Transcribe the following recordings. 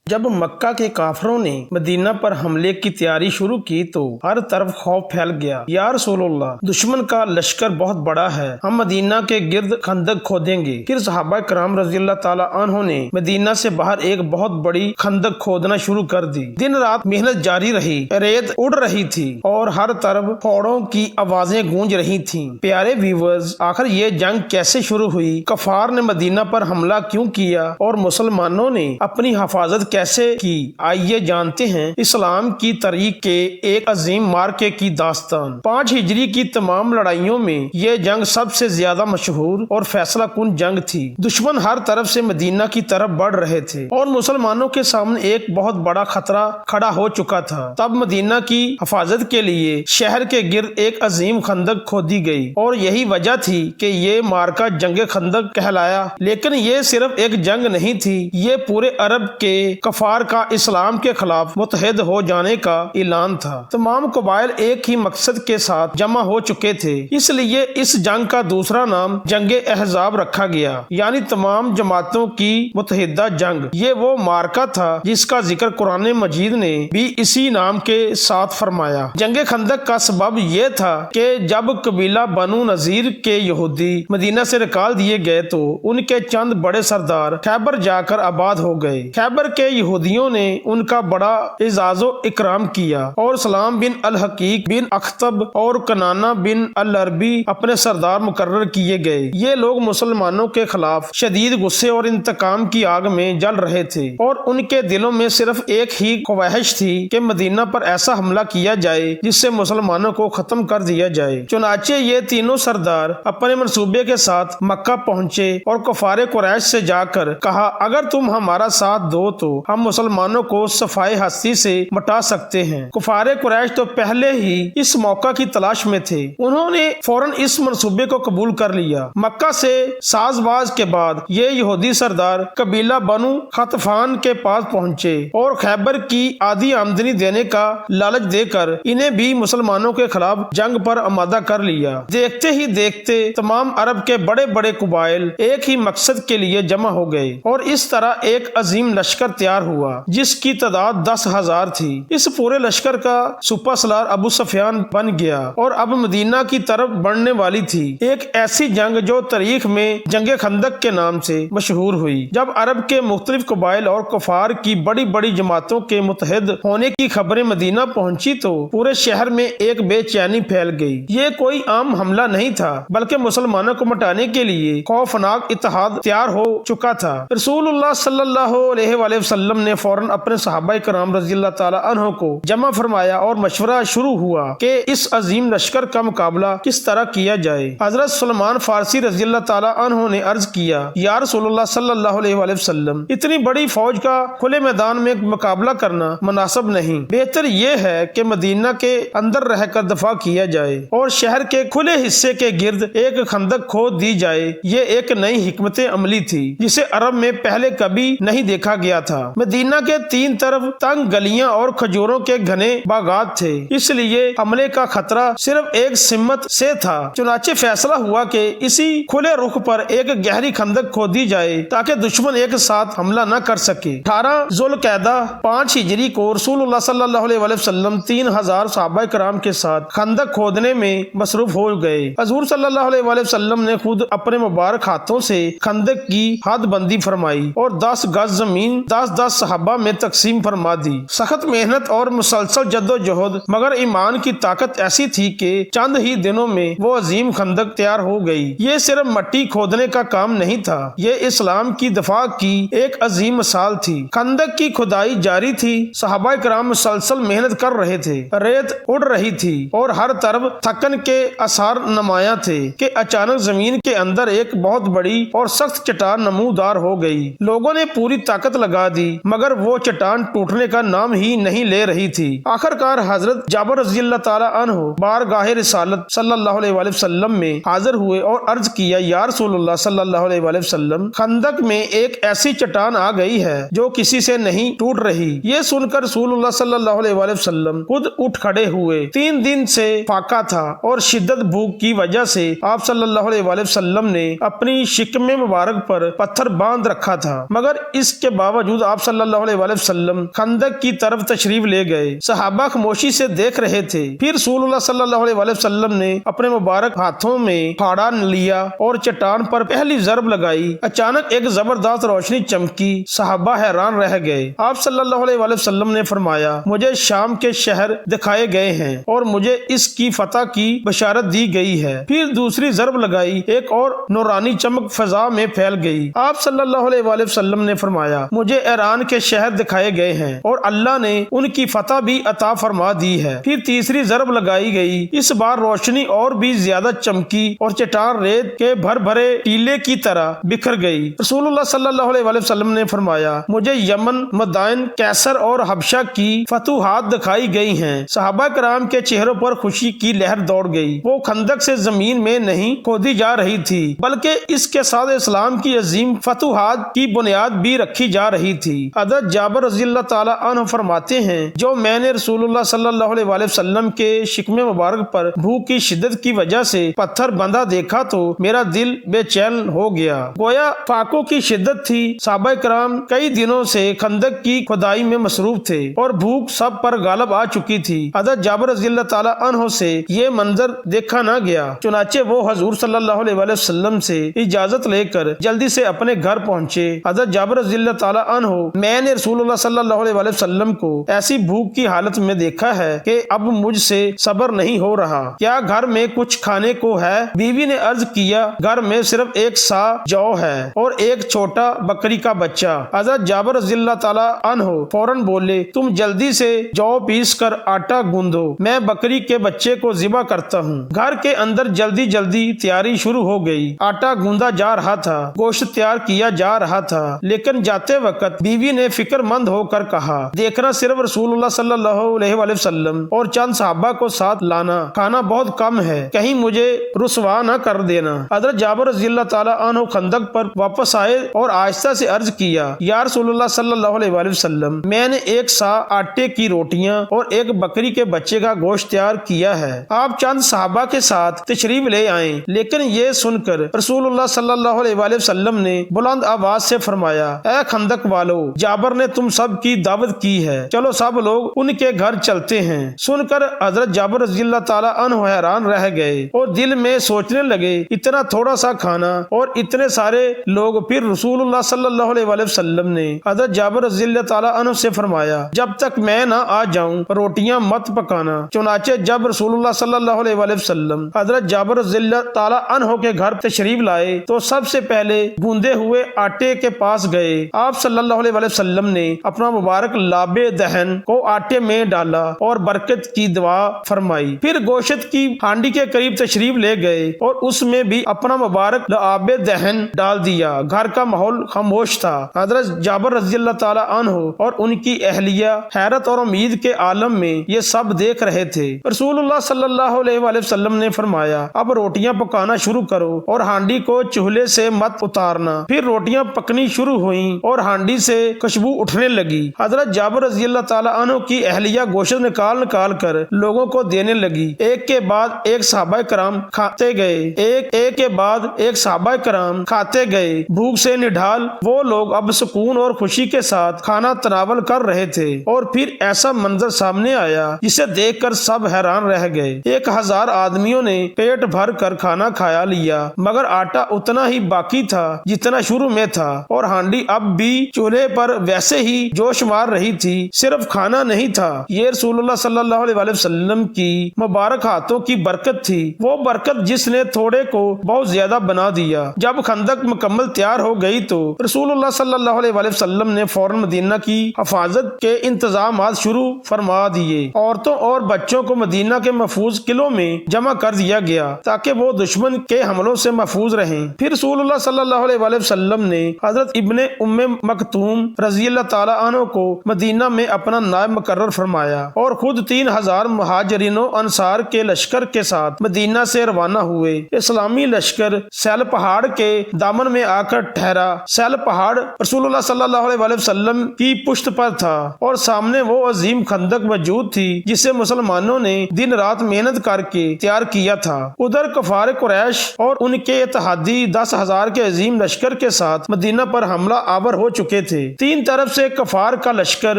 جب مکہ کے کافروں نے مدینہ پر حملے کی تیاری شروع کی تو ہر طرف خوف پھیل گیا۔ یا رسول اللہ، دشمن کا لشکر بہت بڑا ہے، ہم مدینہ کے گرد خندق کھودیں گے۔ پھر صحابہ کرام رضی اللہ تعالی عنہ نے مدینہ سے باہر ایک بہت بڑی خندق کھودنا شروع کر دی۔ دن رات محنت جاری رہی، ریت اڑ رہی تھی اور ہر طرف پھوڑوں کی آوازیں گونج رہی تھیں۔ پیارے ویورز، آخر یہ جنگ کیسے شروع ہوئی؟ کفار نے مدینہ پر حملہ کیوں کیا اور مسلمانوں نے اپنی حفاظت کیسے کی؟ آئیے جانتے ہیں اسلام کی تاریخ کے ایک عظیم مارکے کی داستان۔ 5 ہجری کی تمام لڑائیوں میں یہ جنگ سب سے زیادہ مشہور اور فیصلہ کن جنگ تھی۔ دشمن ہر طرف سے مدینہ کی طرف بڑھ رہے تھے اور مسلمانوں کے سامنے ایک بہت بڑا خطرہ کھڑا ہو چکا تھا۔ تب مدینہ کی حفاظت کے لیے شہر کے گرد ایک عظیم خندق کھودی گئی اور یہی وجہ تھی کہ یہ مارکہ جنگ خندق کہلایا۔ لیکن یہ صرف ایک جنگ نہیں تھی، یہ پورے عرب کے کفار کا اسلام کے خلاف متحد ہو جانے کا اعلان تھا۔ تمام قبائل ایک ہی مقصد کے ساتھ جمع ہو چکے تھے، اس لیے اس جنگ کا دوسرا نام جنگ احزاب رکھا گیا، یعنی تمام جماعتوں کی متحدہ جنگ۔ یہ وہ مارکہ تھا جس کا ذکر قرآن مجید نے بھی اسی نام کے ساتھ فرمایا۔ جنگ خندق کا سبب یہ تھا کہ جب قبیلہ بنو نذیر کے یہودی مدینہ سے نکال دیے گئے تو ان کے چند بڑے سردار خیبر جا کر آباد ہو گئے۔ خیبر کے یہودیوں نے ان کا بڑا اعزاز و اکرام کیا اور سلام بن الحقیق بن اخطب اور کنانہ بن العربی اپنے سردار مقرر کیے گئے۔ یہ لوگ مسلمانوں کے خلاف شدید غصے اور انتقام کی آگ میں جل رہے تھے اور ان کے دلوں میں صرف ایک ہی خواہش تھی کہ مدینہ پر ایسا حملہ کیا جائے جس سے مسلمانوں کو ختم کر دیا جائے۔ چنانچہ یہ تینوں سردار اپنے منصوبے کے ساتھ مکہ پہنچے اور کفار قریش سے جا کر کہا، اگر تم ہمارا ساتھ دو تو ہم مسلمانوں کو صفائے ہستی سے مٹا سکتے ہیں۔ کفار قریش تو پہلے ہی اس موقع کی تلاش میں تھے، انہوں نے فوراً اس منصوبے کو قبول کر لیا۔ مکہ سے ساز باز کے بعد یہ یہودی سردار قبیلہ بنو خطفان کے پاس پہنچے اور خیبر کی آدھی آمدنی دینے کا لالچ دے کر انہیں بھی مسلمانوں کے خلاف جنگ پر آمادہ کر لیا۔ دیکھتے ہی دیکھتے تمام عرب کے بڑے بڑے قبائل ایک ہی مقصد کے لیے جمع ہو گئے اور اس طرح ایک عظیم لشکر تیار ہوا جس کی تعداد 10,000 تھی۔ اس پورے لشکر کا سپہ سالار ابو سفیان بن گیا اور اب مدینہ کی طرف بڑھنے والی تھی۔ ایک ایسی جنگ جو تاریخ میں جنگ خندق کے نام سے مشہور ہوئی۔ جب عرب کے مختلف قبائل اور کفار کی بڑی بڑی جماعتوں کے متحد ہونے کی خبریں مدینہ پہنچی تو پورے شہر میں ایک بے چینی پھیل گئی۔ یہ کوئی عام حملہ نہیں تھا بلکہ مسلمانوں کو مٹانے کے لیے خوفناک اتحاد تیار ہو چکا تھا۔ رسول اللہ صلی اللہ علیہ وآلہ وسلم نے فوراً اپنے صحابہ کرام رضی اللہ تعالی عنہ کو جمع فرمایا اور مشورہ شروع ہوا کہ اس عظیم لشکر کا مقابلہ کس طرح کیا جائے۔ حضرت سلمان فارسی رضی اللہ تعالی عنہ نے عرض کیا، یا رسول اللہ صلی اللہ علیہ وآلہ وسلم، اتنی بڑی فوج کا کھلے میدان میں مقابلہ کرنا مناسب نہیں، بہتر یہ ہے کہ مدینہ کے اندر رہ کر دفاع کیا جائے اور شہر کے کھلے حصے کے گرد ایک خندق کھود دی جائے۔ یہ ایک نئی حکمت عملی تھی جسے عرب میں پہلے کبھی نہیں دیکھا گیا تھا۔ مدینہ کے 3 طرف تنگ گلیاں اور کھجوروں کے گھنے باغات تھے، اس لیے حملے کا خطرہ صرف ایک سمت سے تھا۔ چنانچہ فیصلہ ہوا کہ اسی کھلے رخ پر ایک گہری خندق کھودی جائے تاکہ دشمن ایک ساتھ حملہ نہ کر سکے۔ 18 ذوالقعدہ 5 ہجری کو رسول اللہ صلی اللہ علیہ وآلہ وسلم 3,000 صحابہ کرام کے ساتھ خندق کھودنے میں مصروف ہو گئے۔ حضور صلی اللہ علیہ وآلہ وسلم نے خود اپنے مبارک ہاتھوں سے خندق کی حد بندی فرمائی اور 10 گز زمین 10 صحابہ میں تقسیم فرما دی۔ سخت محنت اور مسلسل جد و جہد مگر ایمان کی طاقت ایسی تھی کہ چند ہی دنوں میں وہ عظیم خندق تیار ہو گئی۔ یہ صرف مٹی کھودنے کا کام نہیں تھا، یہ اسلام کی دفاع کی ایک عظیم مثال تھی۔ خندق کی کھدائی جاری تھی، صحابہ کرام مسلسل محنت کر رہے تھے، ریت اڑ رہی تھی اور ہر طرف تھکن کے آثار نمایاں تھے کہ اچانک زمین کے اندر ایک بہت بڑی اور سخت چٹان نمودار ہو گئی۔ لوگوں نے پوری طاقت لگا دی مگر وہ چٹان ٹوٹنے کا نام ہی نہیں لے رہی تھی۔ آخر کار حضرت جابر رضی اللہ تعالی عنہ بارگاہ رسالت صلی اللہ علیہ وآلہ وسلم میں حاضر ہوئے اور عرض کیا، یا رسول اللہ صلی اللہ علیہ وآلہ وسلم، خندق میں ایک ایسی چٹان آ گئی ہے جو کسی سے نہیں ٹوٹ رہی۔ یہ سن کر رسول اللہ صلی اللہ علیہ وآلہ وسلم خود اٹھ کھڑے ہوئے۔ 3 دن سے فاقہ تھا اور شدت بھوک کی وجہ سے آپ صلی اللہ علیہ وآلہ وسلم نے اپنی شکم مبارک پر پتھر باندھ رکھا تھا، مگر اس کے باوجود آپ آپ صلی اللہ علیہ وآلہ وسلم خندق کی طرف تشریف لے گئے۔ صحابہ خاموشی سے دیکھ رہے تھے۔ پھر رسول اللہ صلی اللہ علیہ وآلہ وسلم نے اپنے مبارک ہاتھوں میں پھاڑا لیا اور چٹان پر پہلی ضرب لگائی۔ اچانک ایک زبردست روشنی چمکی، صحابہ حیران رہ گئے۔ آپ صلی اللہ علیہ وآلہ وسلم نے فرمایا، مجھے شام کے شہر دکھائے گئے ہیں اور مجھے اس کی فتح کی بشارت دی گئی ہے۔ پھر دوسری ضرب لگائی، ایک اور نورانی چمک فضا میں پھیل گئی۔ آپ صلی اللہ علیہ وآلہ وسلم نے فرمایا، مجھے ایران کے شہر دکھائے گئے ہیں اور اللہ نے ان کی فتح بھی عطا فرما دی ہے۔ پھر تیسری ضرب لگائی گئی، اس بار روشنی اور بھی زیادہ چمکی اور چٹان ریت کے بھر بھرے ٹیلے کی طرح بکھر گئی۔ رسول اللہ صلی اللہ علیہ وآلہ وسلم نے فرمایا، مجھے یمن، مدائن، کیسر اور حبشہ کی فتوحات دکھائی گئی ہیں۔ صحابہ کرام کے چہروں پر خوشی کی لہر دوڑ گئی۔ وہ خندق سے زمین میں نہیں کھودی جا رہی تھی بلکہ اس کے ساتھ اسلام کی عظیم فتوحات کی بنیاد بھی رکھی جا رہی تھی۔ حضرت جابر رضی اللہ تعالی عنہ فرماتے ہیں، جو میں نے رسول اللہ صلی اللہ علیہ وآلہ وسلم کے شکم مبارک پر بھوک کی شدت کی وجہ سے پتھر بندھا دیکھا تو میرا دل بے چین ہو گیا، گویا فاقوں کی شدت تھی۔ صحابہ کرام کئی دنوں سے خندق کی کھدائی میں مصروف تھے اور بھوک سب پر غالب آ چکی تھی۔ حضرت جابر رضی اللہ تعالی عنہ سے یہ منظر دیکھا نہ گیا، چنانچہ وہ حضور صلی اللہ علیہ وآلہ وسلم سے اجازت لے کر جلدی سے اپنے گھر پہنچے۔ حضرت جابر رضی اللہ تعالی عنہ، میں نے رسول اللہ صلی اللہ علیہ وآلہ وسلم کو ایسی بھوک کی حالت میں دیکھا ہے کہ اب مجھ سے صبر نہیں ہو رہا، کیا گھر میں کچھ کھانے کو ہے؟ بیوی نے عرض کیا، گھر میں صرف ایک سا جو ہے اور ایک چھوٹا بکری کا بچہ۔ حضرت جابر رضی اللہ تعالی عنہ فوراً بولے، تم جلدی سے جو پیس کر آٹا گوندھو، میں بکری کے بچے کو ذبح کرتا ہوں۔ گھر کے اندر جلدی جلدی تیاری شروع ہو گئی۔ آٹا گوندا جا رہا تھا، گوشت تیار کیا جا رہا تھا، لیکن جاتے وقت بیوی نے فکر مند ہو کر کہا، دیکھنا صرف رسول اللہ صلی اللہ علیہ وآلہ وسلم اور چند صحابہ کو ساتھ لانا، کھانا بہت کم ہے، کہیں مجھے رسوا نہ کر دینا۔ حضرت جابر رضی اللہ تعالی عنہ خندق پر واپس آئے اور آہستہ سے عرض کیا، یا رسول اللہ صلی اللہ علیہ وآلہ وسلم، میں نے ایک سا آٹے کی روٹیاں اور ایک بکری کے بچے کا گوشت تیار کیا ہے، آپ چند صحابہ کے ساتھ تشریف لے آئیں۔ لیکن یہ سن کر رسول اللہ صلی اللہ علیہ وآلہ وسلم نے بلند آواز سے فرمایا، اے خندق والو، جابر نے تم سب کی دعوت کی ہے، چلو سب لوگ ان کے گھر چلتے ہیں۔ سن کر حضرت جابر رضی اللہ تعالی عنہ حیران رہ گئے اور دل میں سوچنے لگے، اتنا تھوڑا سا کھانا اور اتنے سارے لوگ۔ پھر رسول اللہ صلی اللہ علیہ وآلہ وسلم نے حضرت جابر رضی اللہ تعالی عنہ سے فرمایا، جب تک میں نہ آ جاؤں روٹیاں مت پکانا۔ چنانچہ جب رسول اللہ صلی اللہ علیہ وآلہ وسلم حضرت جابر رضی اللہ تعالی عنہ کے گھر تشریف لائے تو سب سے پہلے گوندے ہوئے آٹے کے پاس گئے۔ آپ صلی اللہ علیہ وآلہ وسلم نے اپنا مبارک لاب دہن کو آٹے میں ڈالا اور برکت کی دعا فرمائی۔ پھر گوشت کی ہانڈی کے قریب تشریف لے گئے اور اس میں بھی اپنا مبارک لاب دہن ڈال دیا۔ گھر کا ماحول خاموش تھا۔ حضرت جابر رضی اللہ تعالی عنہ اور ان کی اہلیہ حیرت اور امید کے عالم میں یہ سب دیکھ رہے تھے۔ رسول اللہ صلی اللہ علیہ وآلہ وسلم نے فرمایا، اب روٹیاں پکانا شروع کرو اور ہانڈی کو چولہے سے مت اتارنا۔ پھر روٹیاں پکنی شروع ہوئیں اور ہانڈی سے خوشبو اٹھنے لگی۔ حضرت جابر رضی اللہ تعالی عنہ کی اہلیہ گوشت نکال نکال کر لوگوں کو دینے لگی۔ ایک کے بعد ایک صحابہ کرام کھاتے گئے، ایک کے بعد ایک صحابہ کرام کھاتے گئے۔ بھوک سے نڈھال وہ لوگ اب سکون اور خوشی کے ساتھ کھانا تناول کر رہے تھے اور پھر ایسا منظر سامنے آیا جسے دیکھ کر سب حیران رہ گئے۔ 1000 آدمیوں نے پیٹ بھر کر کھانا کھایا لیا، مگر آٹا اتنا ہی باقی تھا جتنا شروع میں تھا اور ہانڈی اب بھی چولہے پر ویسے ہی جوش مار رہی تھی، صرف کھانا نہیں تھا۔ یہ رسول اللہ صلی اللہ علیہ وآلہ وسلم کی مبارک ہاتھوں کی برکت تھی، وہ برکت جس نے تھوڑے کو بہت زیادہ بنا دیا۔ جب خندق مکمل تیار ہو گئی تو رسول اللہ صلی اللہ علیہ وآلہ وسلم نے فوراً مدینہ کی حفاظت کے انتظامات شروع فرما دیے۔ عورتوں اور بچوں کو مدینہ کے محفوظ قلعوں میں جمع کر دیا گیا تاکہ وہ دشمن کے حملوں سے محفوظ رہیں۔ پھر رسول اللہ صلی اللہ علیہ وآلہ وسلم نے حضرت ابن ام مکتوم رضی اللہ تعالی عنہ کو مدینہ میں اپنا نائب مقرر فرمایا اور خود 3000 مہاجرین و انصار کے لشکر کے ساتھ مدینہ سے روانہ ہوئے۔ اسلامی لشکر سیل پہاڑ کے دامن میں آ کر ٹھہرا۔ سیل پہاڑ رسول اللہ صلی اللہ علیہ وآلہ وسلم کی پشت پر تھا اور سامنے وہ عظیم خندق موجود تھی جسے مسلمانوں نے دن رات محنت کر کے تیار کیا تھا۔ ادھر کفار قریش اور ان کے اتحادی 10,000 کے عظیم لشکر کے ساتھ مدینہ پر حملہ آور ہو چکے تھے۔ تین طرف سے کفار کا لشکر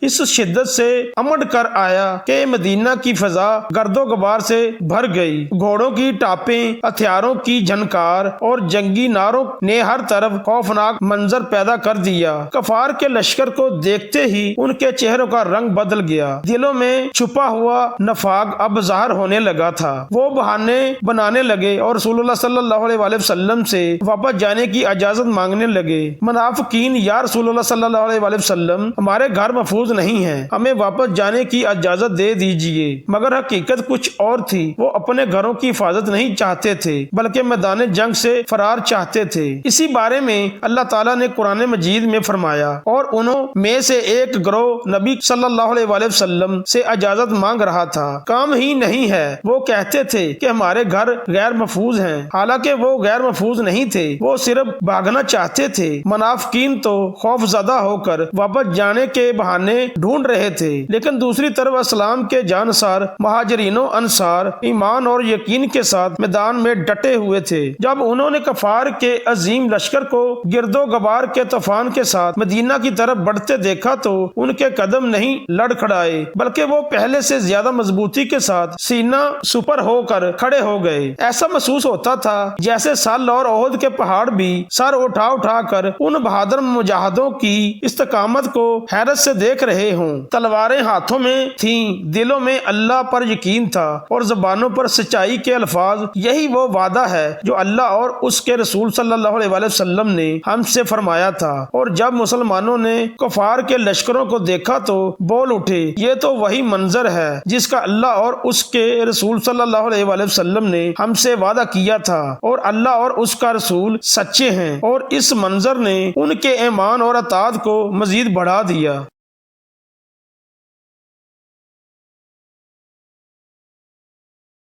اس شدت سے امڑ کر آیا کہ مدینہ کی فضا گرد و غبار سے بھر گئی۔ گھوڑوں کی ٹاپیں، ہتھیاروں کی جھنکار اور جنگی نعروں نے ہر طرف خوفناک منظر پیدا کر دیا۔ کفار کے لشکر کو دیکھتے ہی ان کے چہروں کا رنگ بدل گیا، دلوں میں چھپا ہوا نفاق اب ظاہر ہونے لگا تھا۔ وہ بہانے بنانے لگے اور رسول اللہ صلی اللہ علیہ وآلہ وسلم سے واپس جانے کی اجازت مانگنے لگے۔ منافقین، یا رسول اللہ صلی اللہ علیہ وآلہ وسلم، ہمارے گھر محفوظ نہیں ہیں، ہمیں واپس جانے کی اجازت دے دیجیے۔ مگر حقیقت کچھ اور تھی، وہ اپنے گھروں کی حفاظت نہیں چاہتے تھے بلکہ میدان جنگ سے فرار چاہتے تھے۔ اسی بارے میں اللہ تعالیٰ نے قرآن مجید میں فرمایا، اور انہوں میں سے ایک گروہ نبی صلی اللہ علیہ وآلہ وسلم سے اجازت مانگ رہا تھا، کام ہی نہیں ہے۔ وہ کہتے تھے کہ ہمارے گھر غیر محفوظ ہیں، حالانکہ وہ غیر محفوظ نہیں تھے، وہ صرف بھاگنا چاہتے تھے۔ منافقین تو خوف زدہ ہو کر واپس جانے کے بہانے ڈھونڈ رہے تھے، لیکن دوسری طرف اسلام کے جانسار مہاجرین و انصار ایمان اور یقین کے ساتھ میدان میں ڈٹے ہوئے تھے۔ جب انہوں نے کفار کے عظیم لشکر کو گرد و غبار کے طوفان کے ساتھ مدینہ کی طرف بڑھتے دیکھا تو ان کے قدم نہیں لڑکھڑائے بلکہ وہ پہلے سے زیادہ مضبوطی کے ساتھ سینہ سپر ہو کر کھڑے ہو گئے۔ ایسا محسوس ہوتا تھا جیسے سال اور احد کے پہاڑ بھی سر اٹھا اٹھا کر ان بہادر مجاہدوں کی استقامت کو حیرت سے دیکھ رہے ہوں۔ تلواریں ہاتھوں میں تھیں، دلوں میں اللہ پر یقین تھا اور زبانوں پر سچائی کے الفاظ۔ یہی وہ وعدہ ہے جو اللہ اور اس کے رسول صلی اللہ علیہ وآلہ وسلم نے ہم سے فرمایا تھا۔ اور جب مسلمانوں نے کفار کے لشکروں کو دیکھا تو بول اٹھے، یہ تو وہی منظر ہے جس کا اللہ اور اس کے رسول صلی اللہ علیہ وآلہ وسلم نے ہم سے وعدہ کیا تھا، اور اللہ اور اس کا رسول سچے ہیں۔ اور اس منظر نے ان کے ایمان اور اطاعت کو مزید بڑھا دیا۔